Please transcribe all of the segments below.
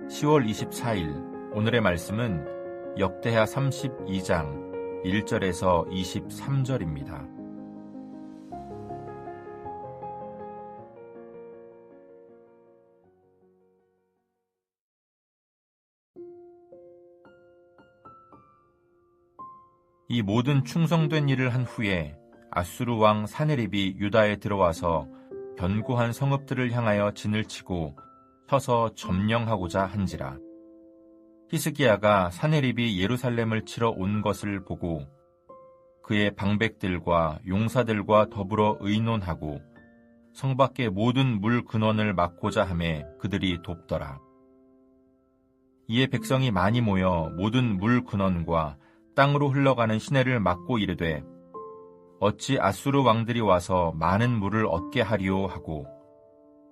10월 24일 오늘의 말씀은 역대하 32장 1절에서 23절입니다. 이 모든 충성된 일을 한 후에 아수르 왕 사네립이 유다에 들어와서 견고한 성읍들을 향하여 진을 치고 서서 점령하고자 한지라. 히스기야가 사네립이 예루살렘을 치러 온 것을 보고 그의 방백들과 용사들과 더불어 의논하고 성 밖의 모든 물 근원을 막고자 하매 그들이 돕더라. 이에 백성이 많이 모여 모든 물 근원과 땅으로 흘러가는 시내를 막고 이르되 어찌 아수르 왕들이 와서 많은 물을 얻게 하리오 하고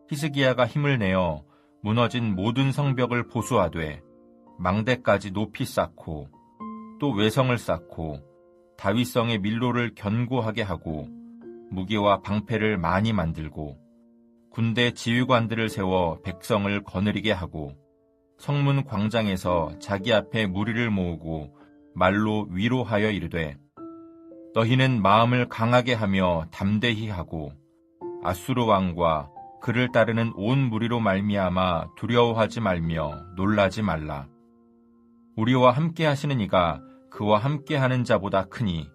히스기야가 힘을 내어 무너진 모든 성벽을 보수하되 망대까지 높이 쌓고 또 외성을 쌓고 다윗성의 밀로를 견고하게 하고 무기와 방패를 많이 만들고 군대 지휘관들을 세워 백성을 거느리게 하고 성문 광장에서 자기 앞에 무리를 모으고 말로 위로하여 이르되 너희는 마음을 강하게 하며 담대히 하고 아수르 왕과 그를 따르는 온 무리로 말미암아 두려워하지 말며 놀라지 말라. 우리와 함께 하시는 이가 그와 함께 하는 자보다 크니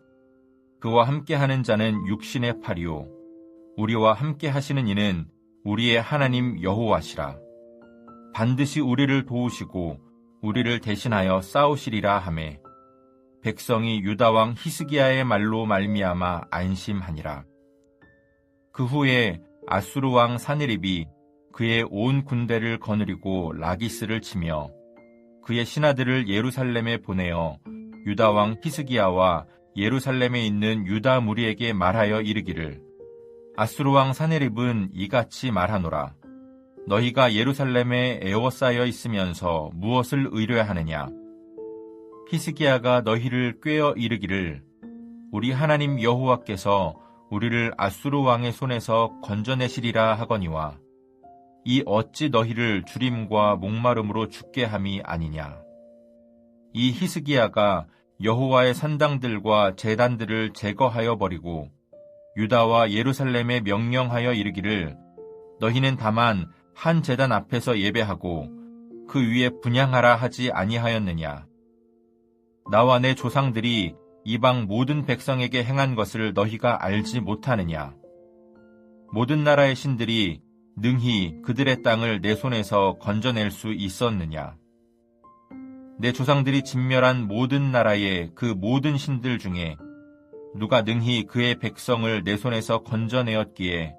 그와 함께 하는 자는 육신의 팔이요 우리와 함께 하시는 이는 우리의 하나님 여호와시라. 반드시 우리를 도우시고 우리를 대신하여 싸우시리라 하매 백성이 유다왕 히스기야의 말로 말미암아 안심하니라. 그 후에 아수르 왕 사네립이 그의 온 군대를 거느리고 라기스를 치며 그의 신하들을 예루살렘에 보내어 유다왕 히스기야와 예루살렘에 있는 유다 무리에게 말하여 이르기를 아수르 왕 사네립은 이같이 말하노라. 너희가 예루살렘에 에워싸여 있으면서 무엇을 의뢰하느냐? 히스기야가 너희를 꾀어 이르기를 우리 하나님 여호와께서 우리를 아수르 왕의 손에서 건져내시리라 하거니와 이 어찌 너희를 주림과 목마름으로 죽게 함이 아니냐. 이 히스기야가 여호와의 산당들과 제단들을 제거하여 버리고 유다와 예루살렘에 명령하여 이르기를 너희는 다만 한 제단 앞에서 예배하고 그 위에 분향하라 하지 아니하였느냐. 나와 내 조상들이 이방 모든 백성에게 행한 것을 너희가 알지 못하느냐. 모든 나라의 신들이 능히 그들의 땅을 내 손에서 건져낼 수 있었느냐. 내 조상들이 진멸한 모든 나라의 그 모든 신들 중에 누가 능히 그의 백성을 내 손에서 건져내었기에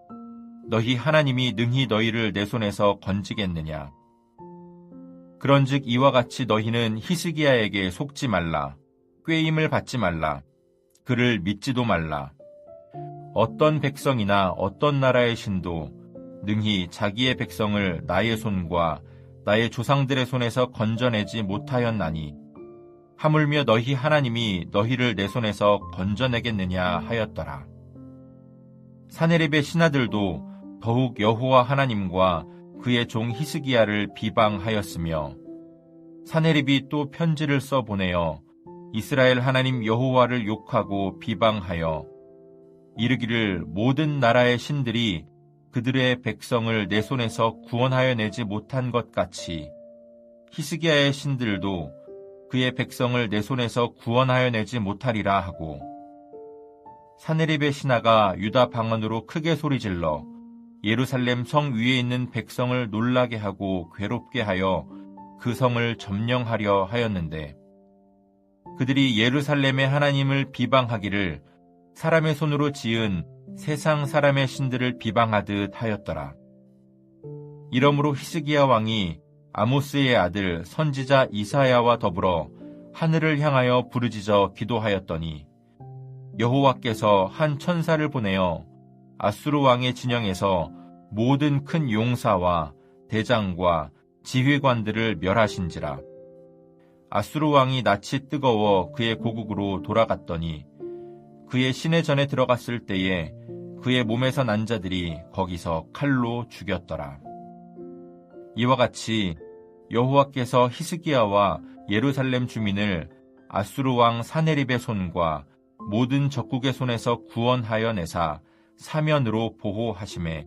너희 하나님이 능히 너희를 내 손에서 건지겠느냐. 그런즉 이와 같이 너희는 히스기야에게 속지 말라. 꾀임을 받지 말라. 그를 믿지도 말라. 어떤 백성이나 어떤 나라의 신도 능히 자기의 백성을 나의 손과 나의 조상들의 손에서 건져내지 못하였나니 하물며 너희 하나님이 너희를 내 손에서 건져내겠느냐 하였더라. 사네립의 신하들도 더욱 여호와 하나님과 그의 종 히스기야를 비방하였으며 사네립이 또 편지를 써 보내어 이스라엘 하나님 여호와를 욕하고 비방하여 이르기를 모든 나라의 신들이 그들의 백성을 내 손에서 구원하여 내지 못한 것 같이 히스기야의 신들도 그의 백성을 내 손에서 구원하여 내지 못하리라 하고 사네립의 신하가 유다 방언으로 크게 소리질러 예루살렘 성 위에 있는 백성을 놀라게 하고 괴롭게 하여 그 성을 점령하려 하였는데 그들이 예루살렘의 하나님을 비방하기를 사람의 손으로 지은 세상 사람의 신들을 비방하듯 하였더라. 이러므로 히스기야 왕이 아모스의 아들 선지자 이사야와 더불어 하늘을 향하여 부르짖어 기도하였더니 여호와께서 한 천사를 보내어 아수르 왕의 진영에서 모든 큰 용사와 대장과 지휘관들을 멸하신지라. 아수르 왕이 낯이 뜨거워 그의 고국으로 돌아갔더니 그의 시내전에 들어갔을 때에 그의 몸에서 난 자들이 거기서 칼로 죽였더라. 이와 같이 여호와께서 히스기야와 예루살렘 주민을 아수르 왕 사네립의 손과 모든 적국의 손에서 구원하여 내사 사면으로 보호하시매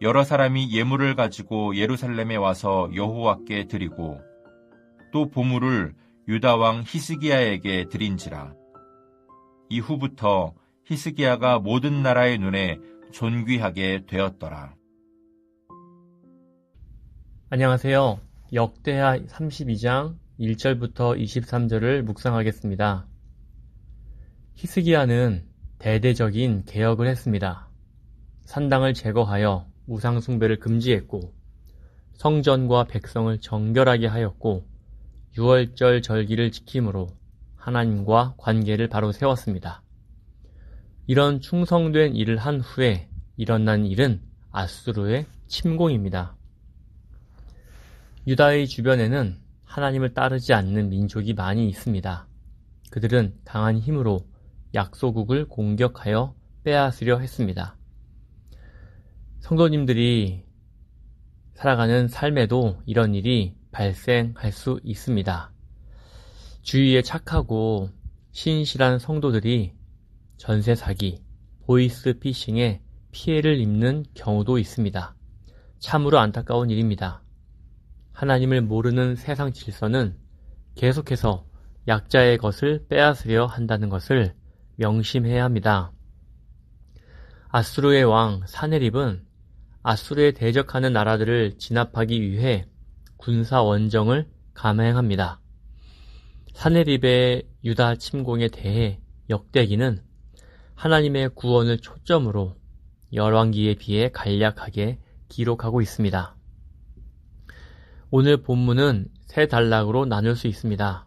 여러 사람이 예물을 가지고 예루살렘에 와서 여호와께 드리고 또 보물을 유다 왕 히스기야에게 드린지라. 이후부터 히스기야가 모든 나라의 눈에 존귀하게 되었더라. 안녕하세요. 역대하 32장 1절부터 23절을 묵상하겠습니다. 히스기야는 대대적인 개혁을 했습니다. 산당을 제거하여 우상 숭배를 금지했고 성전과 백성을 정결하게 하였고 유월절 절기를 지킴으로 하나님과 관계를 바로 세웠습니다. 이런 충성된 일을 한 후에 일어난 일은 아수르의 침공입니다. 유다의 주변에는 하나님을 따르지 않는 민족이 많이 있습니다. 그들은 강한 힘으로 약소국을 공격하여 빼앗으려 했습니다. 성도님들이 살아가는 삶에도 이런 일이 발생할 수 있습니다. 주위에 착하고 신실한 성도들이 전세 사기, 보이스 피싱에 피해를 입는 경우도 있습니다. 참으로 안타까운 일입니다. 하나님을 모르는 세상 질서는 계속해서 약자의 것을 빼앗으려 한다는 것을 명심해야 합니다. 아수르의 왕 사네립은 아수르에 대적하는 나라들을 진압하기 위해 군사 원정을 감행합니다. 사네립의 유다 침공에 대해 역대기는 하나님의 구원을 초점으로 열왕기에 비해 간략하게 기록하고 있습니다. 오늘 본문은 세 단락으로 나눌 수 있습니다.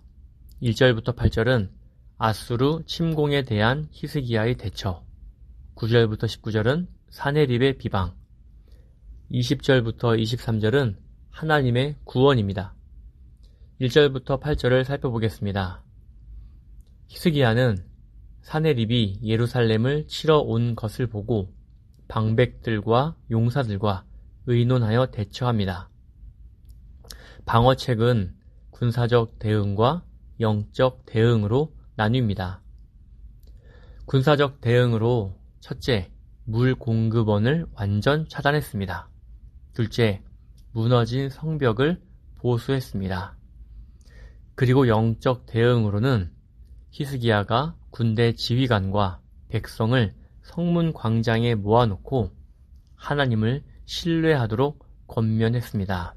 1절부터 8절은 아수르 침공에 대한 히스기야의 대처, 9절부터 19절은 사네립의 비방, 20절부터 23절은 하나님의 구원입니다. 1절부터 8절을 살펴보겠습니다. 히스기야는 사네립이 예루살렘을 치러 온 것을 보고 방백들과 용사들과 의논하여 대처합니다. 방어책은 군사적 대응과 영적 대응으로 나뉩니다. 군사적 대응으로 첫째, 물 공급원을 완전 차단했습니다. 둘째, 무너진 성벽을 보수했습니다. 그리고 영적 대응으로는 히스기야가 군대 지휘관과 백성을 성문 광장에 모아놓고 하나님을 신뢰하도록 권면했습니다.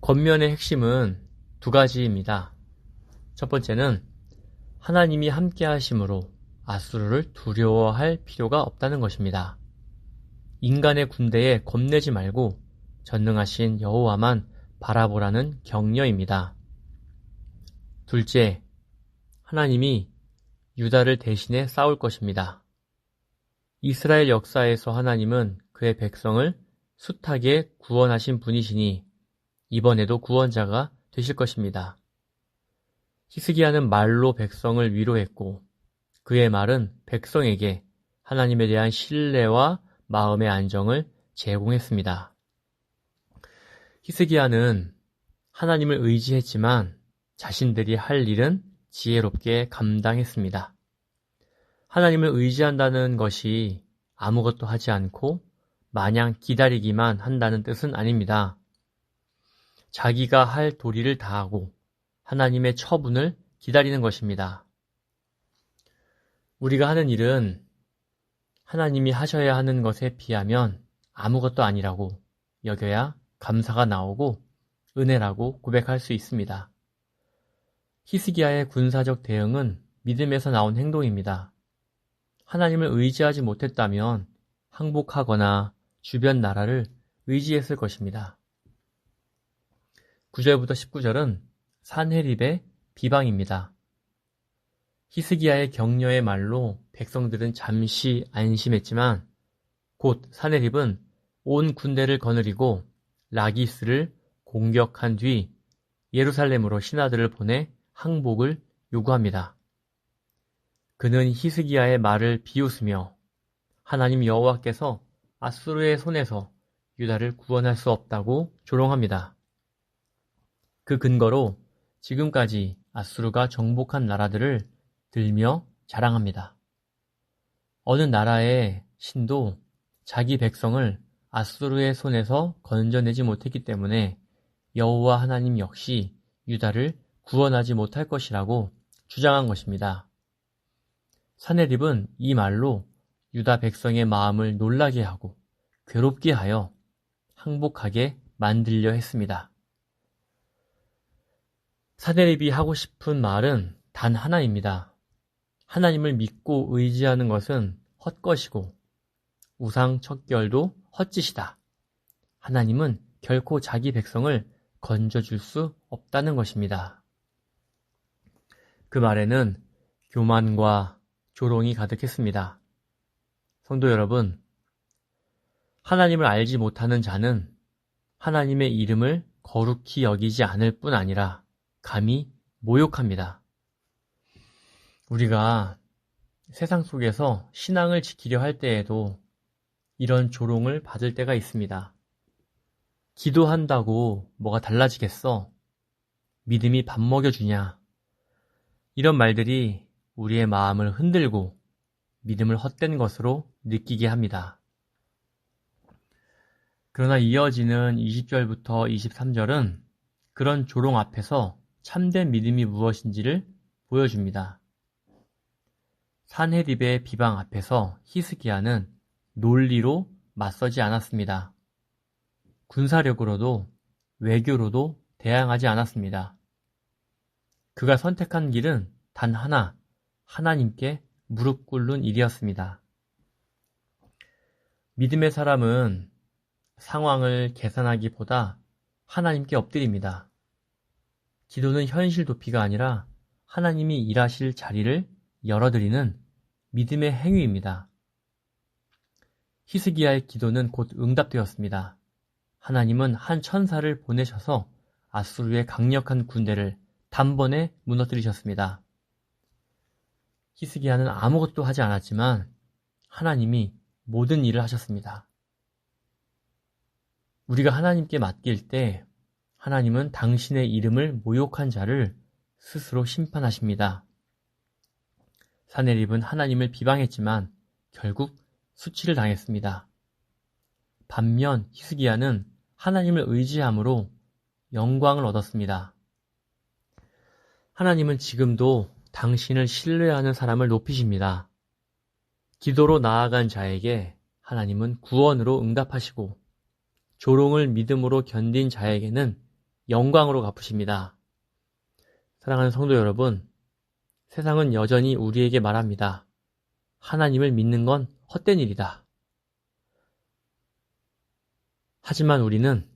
권면의 핵심은 두 가지입니다. 첫 번째는 하나님이 함께 하심으로 아수르를 두려워할 필요가 없다는 것입니다. 인간의 군대에 겁내지 말고 전능하신 여호와만 바라보라는 격려입니다. 둘째, 하나님이 유다를 대신해 싸울 것입니다. 이스라엘 역사에서 하나님은 그의 백성을 숱하게 구원하신 분이시니 이번에도 구원자가 되실 것입니다. 히스기야는 말로 백성을 위로했고 그의 말은 백성에게 하나님에 대한 신뢰와 마음의 안정을 제공했습니다. 히스기야는 하나님을 의지했지만 자신들이 할 일은 지혜롭게 감당했습니다. 하나님을 의지한다는 것이 아무것도 하지 않고 마냥 기다리기만 한다는 뜻은 아닙니다. 자기가 할 도리를 다하고 하나님의 처분을 기다리는 것입니다. 우리가 하는 일은 하나님이 하셔야 하는 것에 비하면 아무것도 아니라고 여겨야 감사가 나오고 은혜라고 고백할 수 있습니다. 히스기야의 군사적 대응은 믿음에서 나온 행동입니다. 하나님을 의지하지 못했다면 항복하거나 주변 나라를 의지했을 것입니다. 9절부터 19절은 산헤립의 비방입니다. 히스기야의 격려의 말로 백성들은 잠시 안심했지만 곧 산헤립은 온 군대를 거느리고 라기스를 공격한 뒤 예루살렘으로 신하들을 보내 항복을 요구합니다. 그는 히스기야의 말을 비웃으며 하나님 여호와께서 아수르의 손에서 유다를 구원할 수 없다고 조롱합니다. 그 근거로 지금까지 아수르가 정복한 나라들을 들며 자랑합니다. 어느 나라의 신도 자기 백성을 아수르의 손에서 건져내지 못했기 때문에 여호와 하나님 역시 유다를 구원하지 못할 것이라고 주장한 것입니다. 사네립은 이 말로 유다 백성의 마음을 놀라게 하고 괴롭게 하여 항복하게 만들려 했습니다. 사네립이 하고 싶은 말은 단 하나입니다. 하나님을 믿고 의지하는 것은 헛것이고 우상 척결도 헛짓이다. 하나님은 결코 자기 백성을 건져줄 수 없다는 것입니다. 그 말에는 교만과 조롱이 가득했습니다. 성도 여러분, 하나님을 알지 못하는 자는 하나님의 이름을 거룩히 여기지 않을 뿐 아니라 감히 모욕합니다. 우리가 세상 속에서 신앙을 지키려 할 때에도 이런 조롱을 받을 때가 있습니다. 기도한다고 뭐가 달라지겠어? 믿음이 밥 먹여주냐? 이런 말들이 우리의 마음을 흔들고 믿음을 헛된 것으로 느끼게 합니다. 그러나 이어지는 20절부터 23절은 그런 조롱 앞에서 참된 믿음이 무엇인지를 보여줍니다. 산헤립의 비방 앞에서 히스기야는 논리로 맞서지 않았습니다. 군사력으로도 외교로도 대항하지 않았습니다. 그가 선택한 길은 단 하나, 하나님께 무릎 꿇는 일이었습니다. 믿음의 사람은 상황을 계산하기보다 하나님께 엎드립니다. 기도는 현실 도피가 아니라 하나님이 일하실 자리를 열어드리는 믿음의 행위입니다. 히스기야의 기도는 곧 응답되었습니다. 하나님은 한 천사를 보내셔서 아수르의 강력한 군대를 단번에 무너뜨리셨습니다. 히스기야는 아무것도 하지 않았지만 하나님이 모든 일을 하셨습니다. 우리가 하나님께 맡길 때 하나님은 당신의 이름을 모욕한 자를 스스로 심판하십니다. 사네립은 하나님을 비방했지만 결국 수치를 당했습니다. 반면 히스기야는 하나님을 의지함으로 영광을 얻었습니다. 하나님은 지금도 당신을 신뢰하는 사람을 높이십니다. 기도로 나아간 자에게 하나님은 구원으로 응답하시고 조롱을 믿음으로 견딘 자에게는 영광으로 갚으십니다. 사랑하는 성도 여러분, 세상은 여전히 우리에게 말합니다. 하나님을 믿는 건 헛된 일이다. 하지만 우리는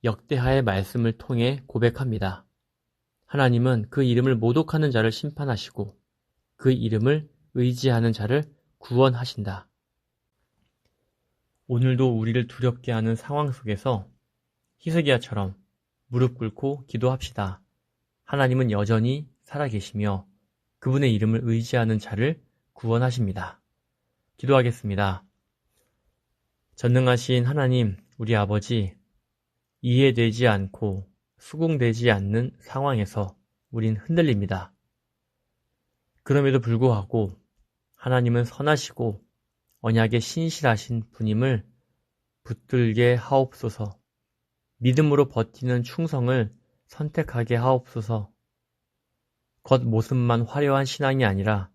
역대하의 말씀을 통해 고백합니다. 하나님은 그 이름을 모독하는 자를 심판하시고 그 이름을 의지하는 자를 구원하신다. 오늘도 우리를 두렵게 하는 상황 속에서 히스기야처럼 무릎 꿇고 기도합시다. 하나님은 여전히 살아계시며 그분의 이름을 의지하는 자를 구원하십니다. 기도하겠습니다. 전능하신 하나님, 우리 아버지, 이해되지 않고 수긍되지 않는 상황에서 우린 흔들립니다. 그럼에도 불구하고 하나님은 선하시고 언약에 신실하신 분임을 붙들게 하옵소서. 믿음으로 버티는 충성을 선택하게 하옵소서. 겉모습만 화려한 신앙이 아니라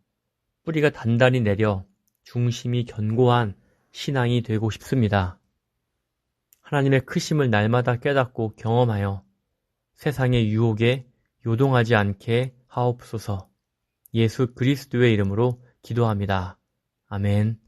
뿌리가 단단히 내려 중심이 견고한 신앙이 되고 싶습니다. 하나님의 크심을 날마다 깨닫고 경험하여 세상의 유혹에 요동하지 않게 하옵소서. 예수 그리스도의 이름으로 기도합니다. 아멘.